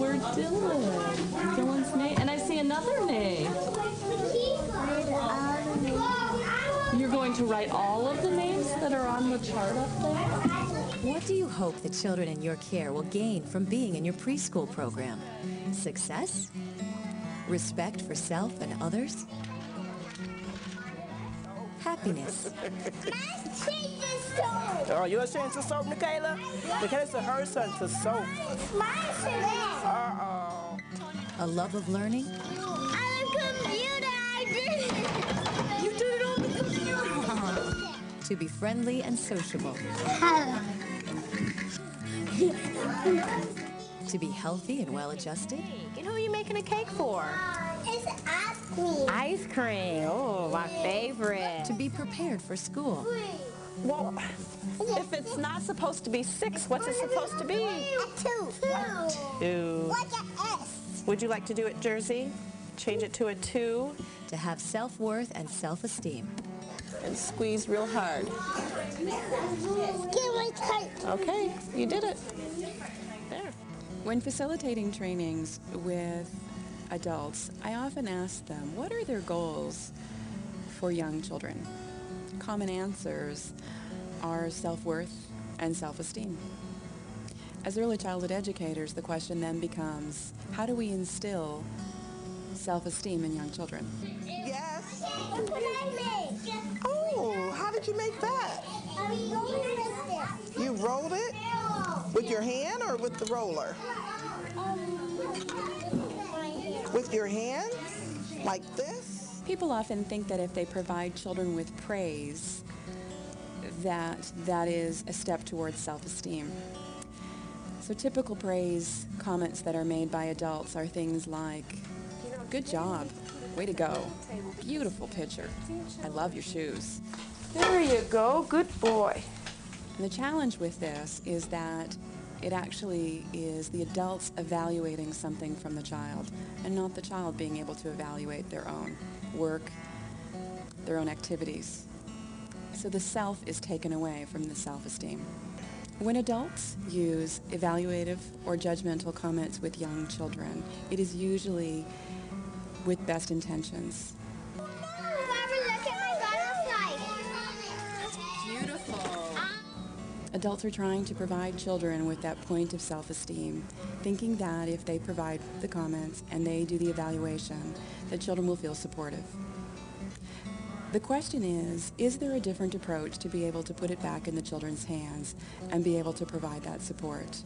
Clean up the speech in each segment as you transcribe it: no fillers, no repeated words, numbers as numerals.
word Dylan. Dylan's name. And I see another name. You're going to write all of the names that are on the chart up there? What do you hope the children in your care will gain from being in your preschool program? Success? Respect for self and others? Happiness? Oh, you're saying to soap, Michaela? Michaela's to her son to soap. Uh-oh. A love of learning? On the computer, I did it. You did it on the computer. To be friendly and sociable. To be healthy and well-adjusted. And who are you making a cake for? It's ice cream. Ice cream. Oh, my favorite. To be prepared for school. Well, if it's not supposed to be 6, what's it supposed to be? A 2. 2. Like an S. Would you like to do it, Jersey? Change it to a 2. To have self-worth and self-esteem. And squeeze real hard. Get my tight. Okay, you did it. There. When facilitating trainings with adults, I often ask them, what are their goals for young children? Common answers are self-worth and self-esteem. As early childhood educators, the question then becomes, how do we instill self-esteem in young children? Yes. Look what I made. Oh, how did you make that? I'm rolling with this. You rolled it? With your hand or with the roller? With your hand? Like this? People often think that if they provide children with praise, that is a step towards self-esteem. So typical praise comments that are made by adults are things like, good job, way to go, beautiful picture, I love your shoes. There you go, good boy. And the challenge with this is that it actually is the adults evaluating something from the child and not the child being able to evaluate their own work, their own activities. So the self is taken away from the self-esteem. When adults use evaluative or judgmental comments with young children, it is usually with best intentions. Adults are trying to provide children with that point of self-esteem, thinking that if they provide the comments and they do the evaluation, that children will feel supportive. The question is there a different approach to be able to put it back in the children's hands and be able to provide that support?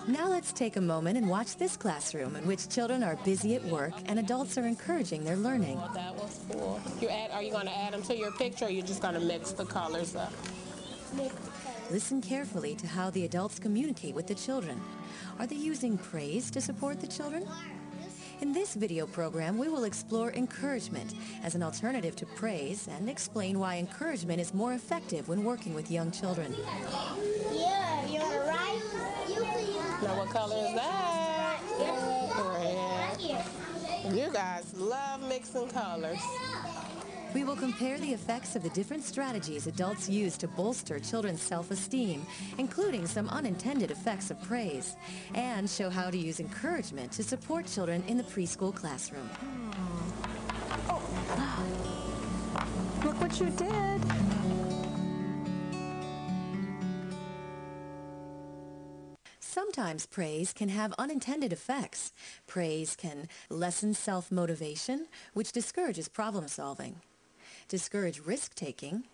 Now let's take a moment and watch this classroom in which children are busy at work and adults are encouraging their learning. Oh, that was cool. Are you going to add them to your picture or are you just going to mix the colors up? Listen carefully to how the adults communicate with the children. Are they using praise to support the children? In this video program, we will explore encouragement as an alternative to praise and explain why encouragement is more effective when working with young children. Yeah, you're right. Now what color is that? Red. You guys love mixing colors. We will compare the effects of the different strategies adults use to bolster children's self-esteem, including some unintended effects of praise, and show how to use encouragement to support children in the preschool classroom. Oh. Look what you did. Sometimes praise can have unintended effects. Praise can lessen self-motivation, which discourages problem solving, discourage risk-taking,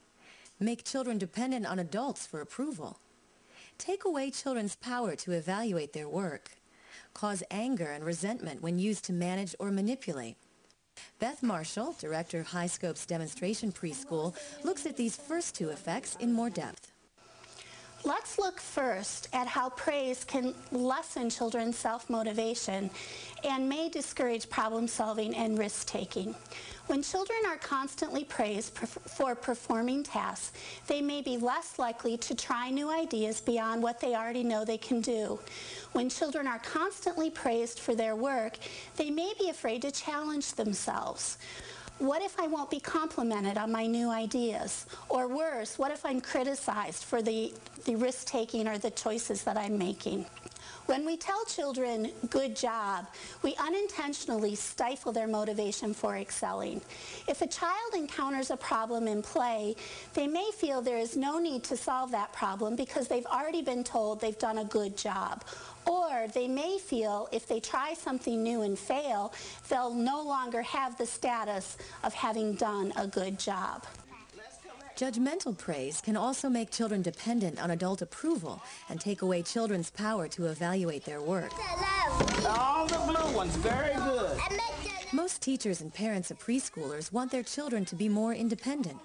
make children dependent on adults for approval, take away children's power to evaluate their work, cause anger and resentment when used to manage or manipulate. Beth Marshall, director of High Scope's Demonstration Preschool, looks at these first two effects in more depth. Let's look first at how praise can lessen children's self-motivation and may discourage problem solving and risk-taking. When children are constantly praised for performing tasks, they may be less likely to try new ideas beyond what they already know they can do. When children are constantly praised for their work, they may be afraid to challenge themselves. What if I won't be complimented on my new ideas? Or worse, what if I'm criticized for the risk-taking or the choices that I'm making? When we tell children, good job, we unintentionally stifle their motivation for excelling. If a child encounters a problem in play, they may feel there is no need to solve that problem because they've already been told they've done a good job. Or they may feel if they try something new and fail, they'll no longer have the status of having done a good job. Judgmental praise can also make children dependent on adult approval and take away children's power to evaluate their work. All the blue ones, very good. Most teachers and parents of preschoolers want their children to be more independent.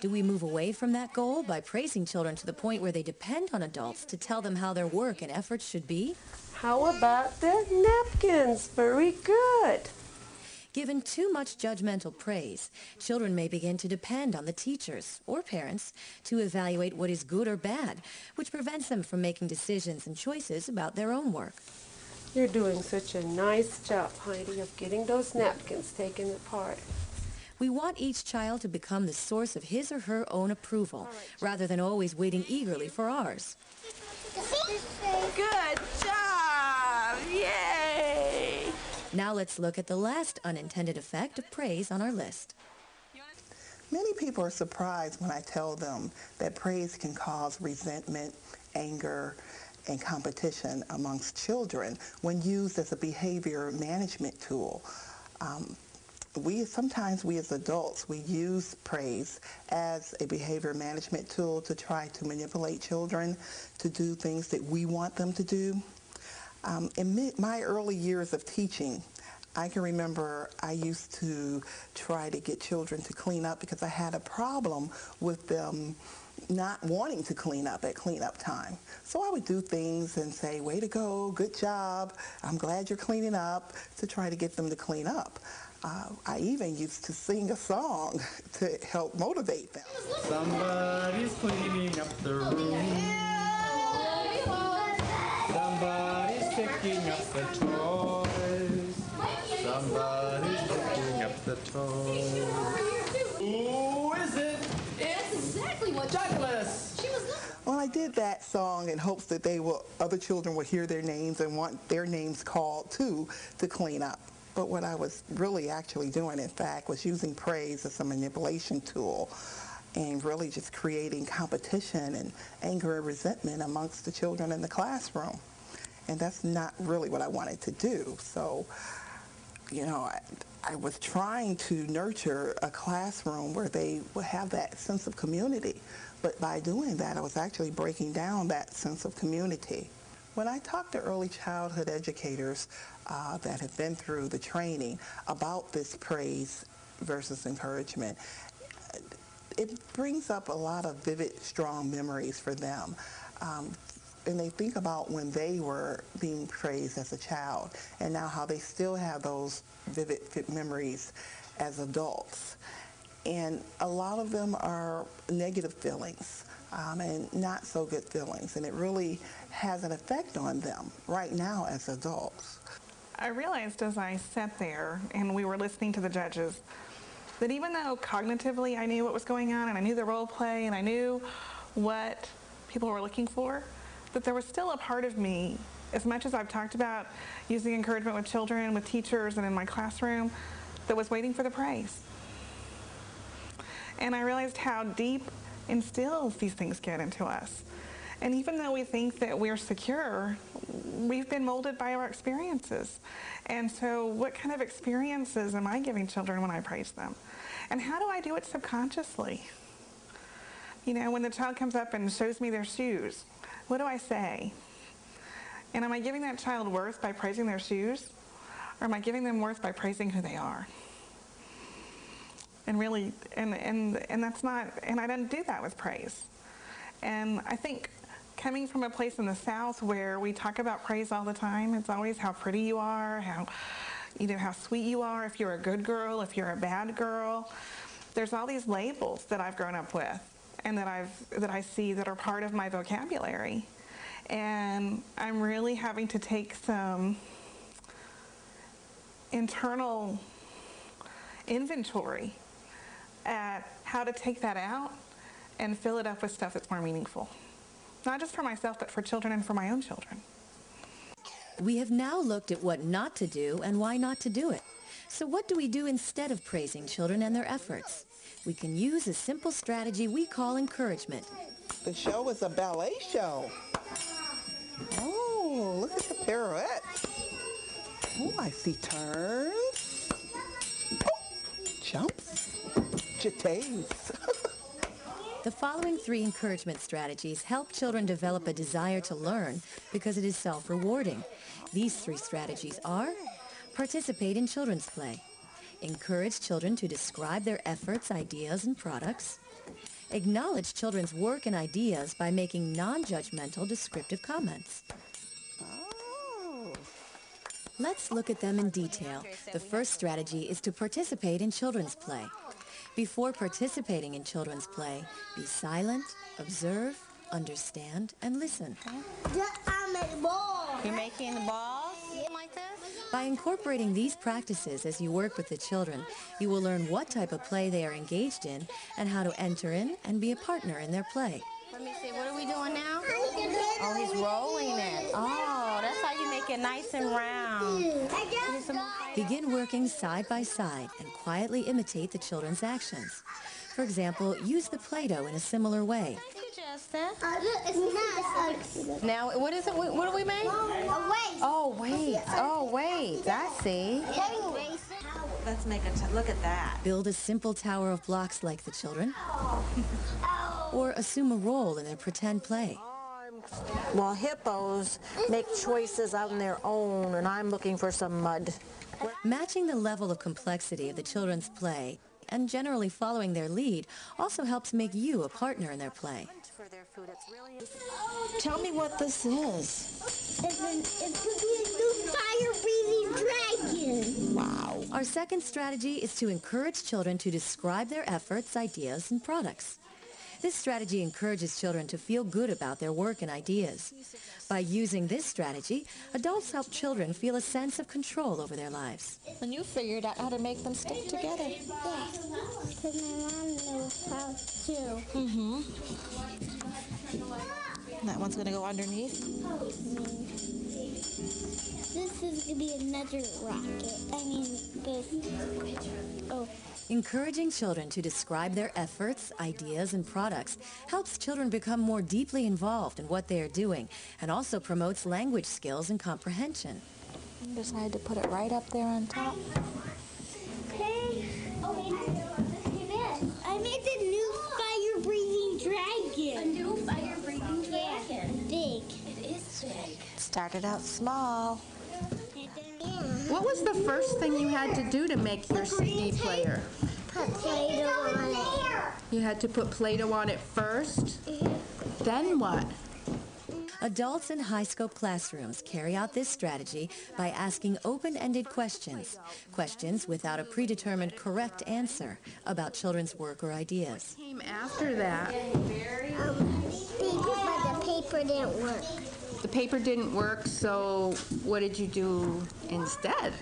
Do we move away from that goal by praising children to the point where they depend on adults to tell them how their work and efforts should be? How about the napkins? Very good. Given too much judgmental praise, children may begin to depend on the teachers or parents to evaluate what is good or bad, which prevents them from making decisions and choices about their own work. You're doing such a nice job, Heidi, of getting those napkins taken apart. We want each child to become the source of his or her own approval, rather than always waiting eagerly for ours. Good job! Yay! Now let's look at the last unintended effect of praise on our list. Many people are surprised when I tell them that praise can cause resentment, anger, and competition amongst children when used as a behavior management tool. Sometimes we as adults, we use praise as a behavior management tool to try to manipulate children to do things that we want them to do. In my early years of teaching, I can remember I used to try to get children to clean up because I had a problem with them not wanting to clean up at cleanup time. So I would do things and say, way to go, good job, I'm glad you're cleaning up, to try to get them to clean up. I even used to sing a song to help motivate them. Somebody's cleaning up the room. Somebody's picking up the toys. Somebody's picking up the toys. Who is it? That's exactly what Douglas. she was looking. Well, I did that song in hopes that other children would hear their names and want their names called too to clean up. But what I was really actually doing, in fact, was using praise as a manipulation tool and really just creating competition and anger and resentment amongst the children in the classroom. And that's not really what I wanted to do. So, you know, I was trying to nurture a classroom where they would have that sense of community. But by doing that, I was actually breaking down that sense of community. When I talk to early childhood educators that have been through the training about this praise versus encouragement, it brings up a lot of vivid, strong memories for them. And they think about when they were being praised as a child and now how they still have those vivid memories as adults. And a lot of them are negative feelings and not so good feelings, and it really has an effect on them right now as adults. I realized as I sat there and we were listening to the judges that even though cognitively I knew what was going on and I knew the role play and I knew what people were looking for, that there was still a part of me, as much as I've talked about using encouragement with children, with teachers, and in my classroom, that was waiting for the praise. And I realized how deep instilled these things get into us. And even though we think that we're secure, we've been molded by our experiences. And so what kind of experiences am I giving children when I praise them? And how do I do it subconsciously? You know, when the child comes up and shows me their shoes, what do I say? And am I giving that child worth by praising their shoes? Or am I giving them worth by praising who they are? And really, and that's not, and I don't do that with praise. And I think coming from a place in the South where we talk about praise all the time, it's always how pretty you are, how sweet you are, if you're a good girl, if you're a bad girl. There's all these labels that I've grown up with and that I see that are part of my vocabulary. And I'm really having to take some internal inventory at how to take that out and fill it up with stuff that's more meaningful. Not just for myself, but for children and for my own children. We have now looked at what not to do and why not to do it. So what do we do instead of praising children and their efforts? We can use a simple strategy we call encouragement. The show is a ballet show. Oh, look at the pirouette. Oh, I see turns. Oh, jumps. Jetés. The following 3 encouragement strategies help children develop a desire to learn because it is self-rewarding. These 3 strategies are: participate in children's play, encourage children to describe their efforts, ideas, and products, acknowledge children's work and ideas by making non-judgmental descriptive comments. Let's look at them in detail. The first strategy is to participate in children's play. Before participating in children's play, be silent, observe, understand, and listen. You're making the balls like this? By incorporating these practices as you work with the children, you will learn what type of play they are engaged in and how to enter in and be a partner in their play. Let me see, what are we doing now? Oh, he's rolling it. Oh, that's how you make it nice and round. Begin working side by side and quietly imitate the children's actions. For example, use the Play-Doh in a similar way. Now, what is it? What do we make? Oh, wait. Oh, wait. I see. Let's make a look at that. Build a simple tower of blocks like the children. Or assume a role in their pretend play. Well, hippos make choices on their own, and I'm looking for some mud. Matching the level of complexity of the children's play and generally following their lead also helps make you a partner in their play. Tell me what this is. It's a fire-breathing dragon. Wow. Our second strategy is to encourage children to describe their efforts, ideas, and products. This strategy encourages children to feel good about their work and ideas. By using this strategy, adults help children feel a sense of control over their lives. And you figured out how to make them stick together. Yeah, because my mom knows how to. Mm-hmm. That one's going to go underneath. This is going to be another rocket. Oh. Encouraging children to describe their efforts, ideas, and products helps children become more deeply involved in what they are doing and also promotes language skills and comprehension. I decided to put it right up there on top. Okay. I made the new fire-breathing dragon. A new fire-breathing dragon. Big. It is big. Started out small. What was the first thing you had to do to make your CD player? Put Play-Doh on it. You had to put Play-Doh on it first? Then what? Adults in high-scope classrooms carry out this strategy by asking open-ended questions, questions without a predetermined correct answer about children's work or ideas. What came after that? But the paper didn't work. The paper didn't work, so what did you do instead?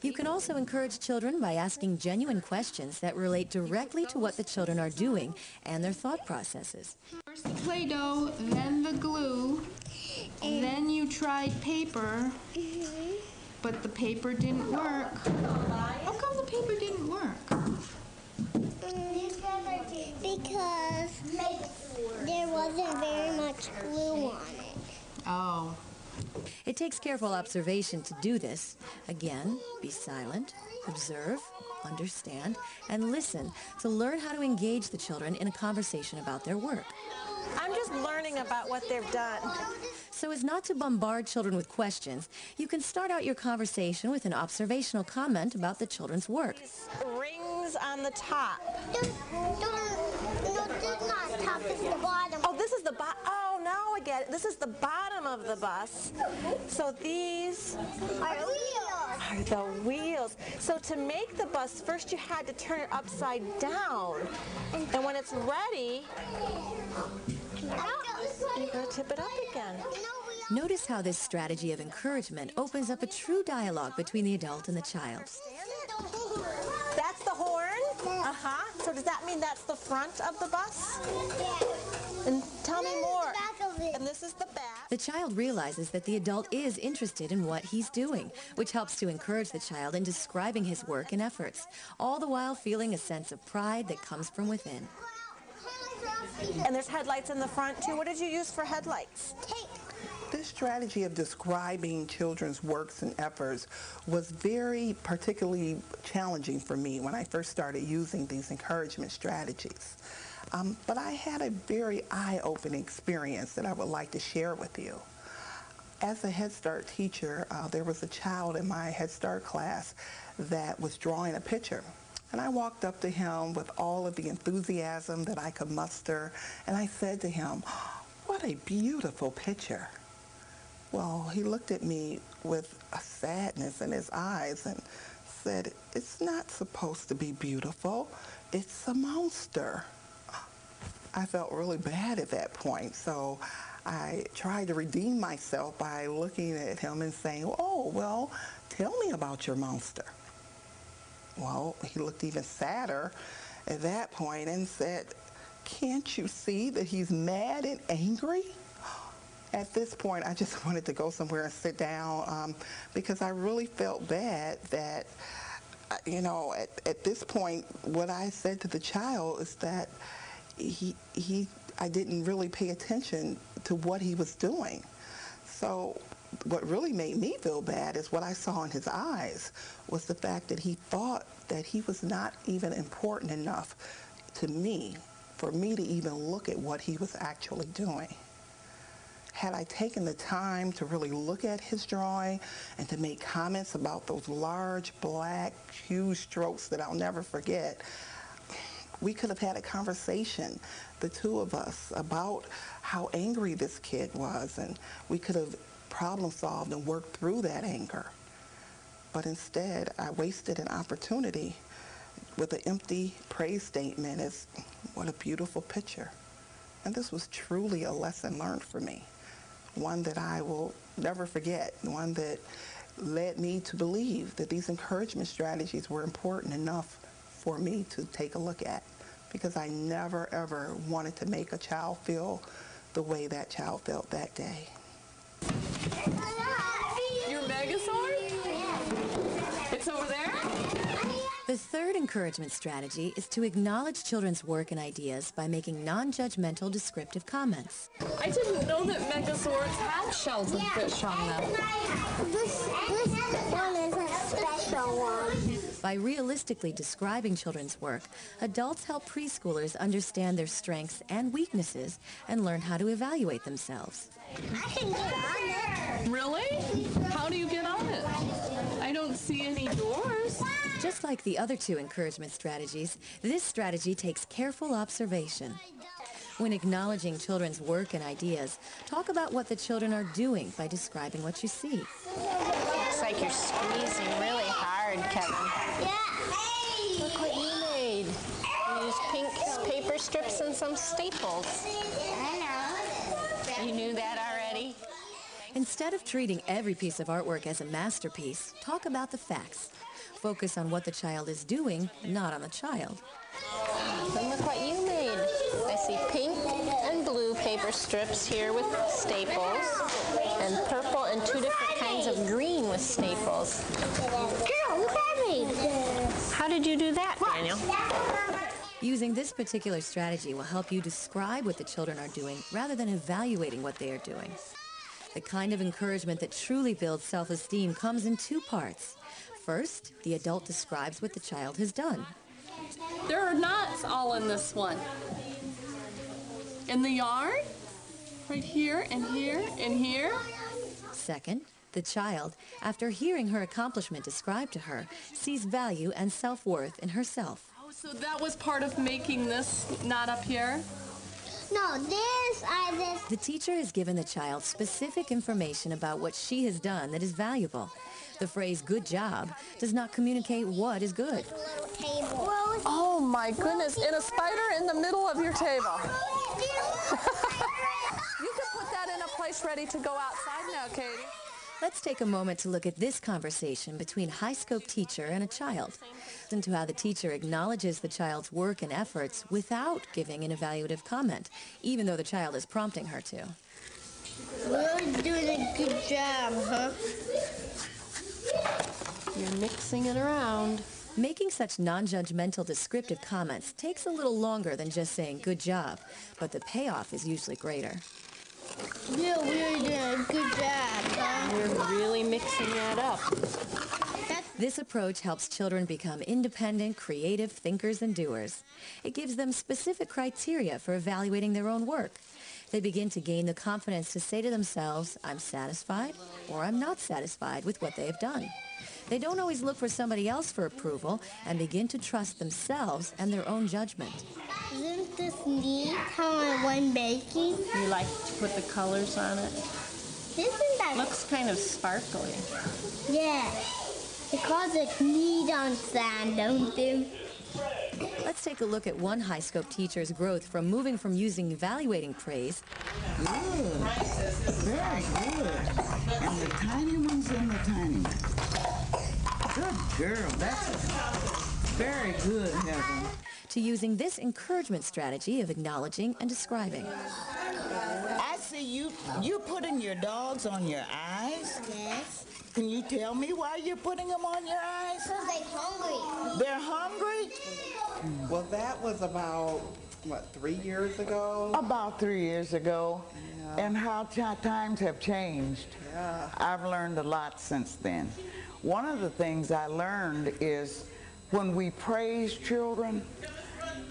You can also encourage children by asking genuine questions that relate directly to what the children are doing and their thought processes. First the Play-Doh, then the glue, then you tried paper, but the paper didn't work. How come the paper didn't work? Because there wasn't very much glue on it. Oh. It takes careful observation to do this. Again, be silent, observe, understand, and listen to learn how to engage the children in a conversation about their work. I'm just learning about what they've done. So as not to bombard children with questions, you can start out your conversation with an observational comment about the children's work. Rings on the top. No, this is not top, it's the bottom. Oh, this is the bottom. Oh, now I get it. This is the bottom of the bus. So these Are wheels. are the wheels. So to make the bus, first you had to turn it upside down. And when it's ready, you're going to tip it up again. Notice how this strategy of encouragement opens up a true dialogue between the adult and the child. That's the horn? Uh-huh. So does that mean that's the front of the bus? Yeah. And tell me more. The back of it. And this is the back. The child realizes that the adult is interested in what he's doing, which helps to encourage the child in describing his work and efforts, all the while feeling a sense of pride that comes from within. And there's headlights in the front too. What did you use for headlights? This strategy of describing children's works and efforts was very particularly challenging for me when I first started using these encouragement strategies. But I had a very eye-opening experience that I would like to share with you. As a Head Start teacher, there was a child in my Head Start class that was drawing a picture. And I walked up to him with all of the enthusiasm that I could muster, and I said to him, "What a beautiful picture." Well, he looked at me with a sadness in his eyes and said, "It's not supposed to be beautiful. It's a monster." I felt really bad at that point, so I tried to redeem myself by looking at him and saying, "Oh, well, tell me about your monster." Well, he looked even sadder at that point and said, "Can't you see that he's mad and angry?" At this point, I just wanted to go somewhere and sit down because I really felt bad that, at this point, what I said to the child is that I didn't really pay attention to what he was doing. So what really made me feel bad is what I saw in his eyes was the fact that he thought that he was not even important enough to me for me to even look at what he was actually doing. Had I taken the time to really look at his drawing and to make comments about those large, black, huge strokes that I'll never forget, we could have had a conversation, the two of us, about how angry this kid was, and we could have problem solved and worked through that anger. But instead, I wasted an opportunity with an empty praise statement as, "What a beautiful picture." And this was truly a lesson learned for me, one that I will never forget, one that led me to believe that these encouragement strategies were important enough for me to take a look at, because I never ever wanted to make a child feel the way that child felt that day. Your Megazord? It's over there? The third encouragement strategy is to acknowledge children's work and ideas by making non-judgmental descriptive comments. I didn't know that Megazords have shells and fish on them. This one is a special one. By realistically describing children's work, adults help preschoolers understand their strengths and weaknesses and learn how to evaluate themselves. I can get on it. Really? How do you get on it? I don't see any doors. Just like the other two encouragement strategies, this strategy takes careful observation. When acknowledging children's work and ideas, talk about what the children are doing by describing what you see. Looks like you're squeezing really hard, Kevin. Yeah. Look what you made. You used pink paper strips and some staples. I know. You knew that already? Instead of treating every piece of artwork as a masterpiece, talk about the facts. Focus on what the child is doing, not on the child. And look what you made. I see pink and blue paper strips here with staples, and purple and two different kinds of green with staples. Girl, look at me. How did you do that, Daniel? Using this particular strategy will help you describe what the children are doing rather than evaluating what they are doing. The kind of encouragement that truly builds self-esteem comes in two parts. First, the adult describes what the child has done. There are knots all in this one. In the yard? Right here, and here, and here? Second, the child, after hearing her accomplishment described to her, sees value and self-worth in herself. Oh, so that was part of making this knot up here? No, this. The teacher has given the child specific information about what she has done that is valuable. The phrase "good job" does not communicate what is good. Oh my goodness, and a spider in the middle of your table. You can put that in a place ready to go outside now, Katie. Let's take a moment to look at this conversation between high-scope teacher and a child. Listen to how the teacher acknowledges the child's work and efforts without giving an evaluative comment, even though the child is prompting her to. We're doing a good job, huh? You're mixing it around. Making such non-judgmental descriptive comments takes a little longer than just saying good job, but the payoff is usually greater. Yeah, we're doing a good job, huh? We're really mixing that up. This approach helps children become independent, creative thinkers and doers. It gives them specific criteria for evaluating their own work. They begin to gain the confidence to say to themselves, I'm satisfied or I'm not satisfied with what they have done. They don't always look for somebody else for approval and begin to trust themselves and their own judgment. Isn't this neat how I went baking? You like to put the colors on it? Isn't that... Looks kind of sparkly. Yeah. Because it's neat on sand, don't they? Let's take a look at one high scope teacher's growth from moving from using evaluating praise. Good. Very good. And the tiny ones and the tiny ones. Good girl. That's very good, Heaven. To using this encouragement strategy of acknowledging and describing. I see you're putting your dogs on your eyes. Yes. Can you tell me why you're putting them on your eyes? Because they're hungry. They're hungry? Well, that was about, 3 years ago? About 3 years ago. Yeah. And how times have changed. Yeah. I've learned a lot since then. One of the things I learned is when we praise children,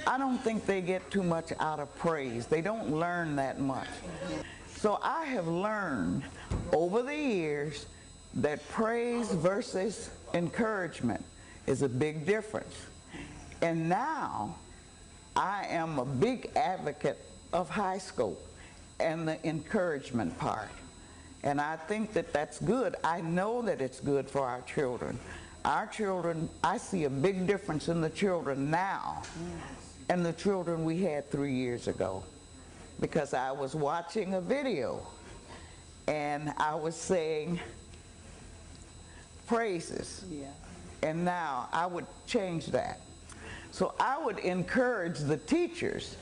I don't think they get too much out of praise. They don't learn that much. So I have learned over the years that praise versus encouragement is a big difference. And now I am a big advocate of high school and the encouragement part. And I think that that's good. I know that it's good for our children. Our children, I see a big difference in the children now and the children we had 3 years ago. Because I was watching a video and I was saying praises. Yeah. And now I would change that. So I would encourage the teachers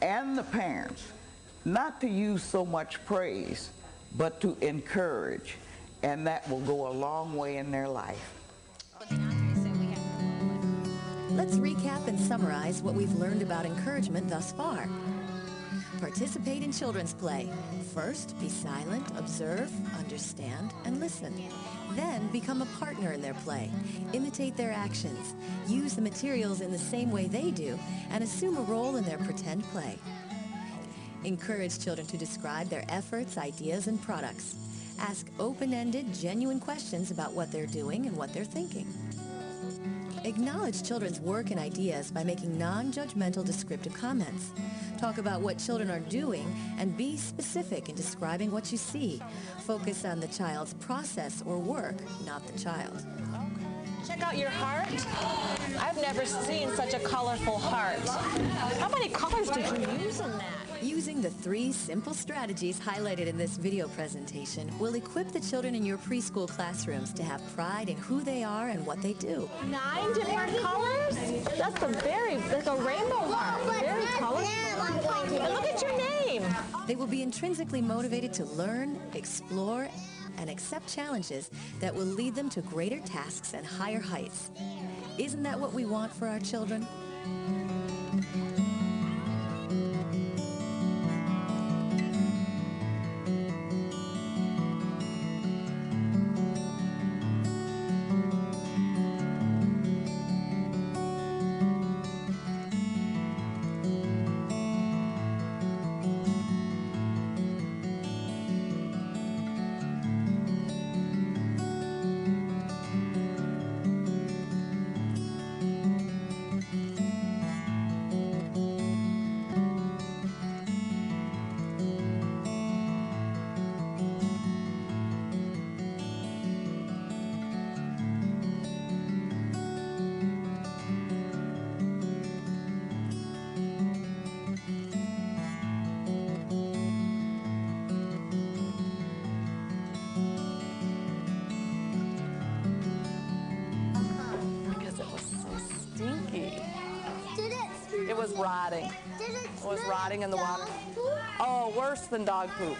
and the parents not to use so much praise, but to encourage. And that will go a long way in their life. Let's recap and summarize what we've learned about encouragement thus far. Participate in children's play. First, be silent, observe, understand, and listen. Then, become a partner in their play. Imitate their actions. Use the materials in the same way they do, and assume a role in their pretend play. Encourage children to describe their efforts, ideas, and products. Ask open-ended, genuine questions about what they're doing and what they're thinking. Acknowledge children's work and ideas by making non-judgmental descriptive comments. Talk about what children are doing and be specific in describing what you see. Focus on the child's process or work, not the child. Check out your heart. I've never seen such a colorful heart. How many colors did you use in that? Using the 3 simple strategies highlighted in this video presentation will equip the children in your preschool classrooms to have pride in who they are and what they do. 9 different colors? That's a rainbow heart. Very colorful. And look at your name. They will be intrinsically motivated to learn, explore, and accept challenges that will lead them to greater tasks and higher heights. Isn't that what we want for our children? It was rotting. It was rotting in the water. Oh, worse than dog poop.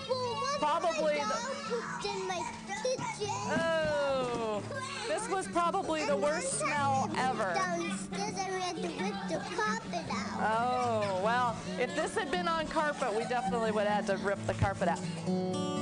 Well, probably My dog pooped in my kitchen. Oh, this was probably the worst smell ever. Downstairs and we had to rip the carpet out. Oh, well, if this had been on carpet, we definitely would have had to rip the carpet out.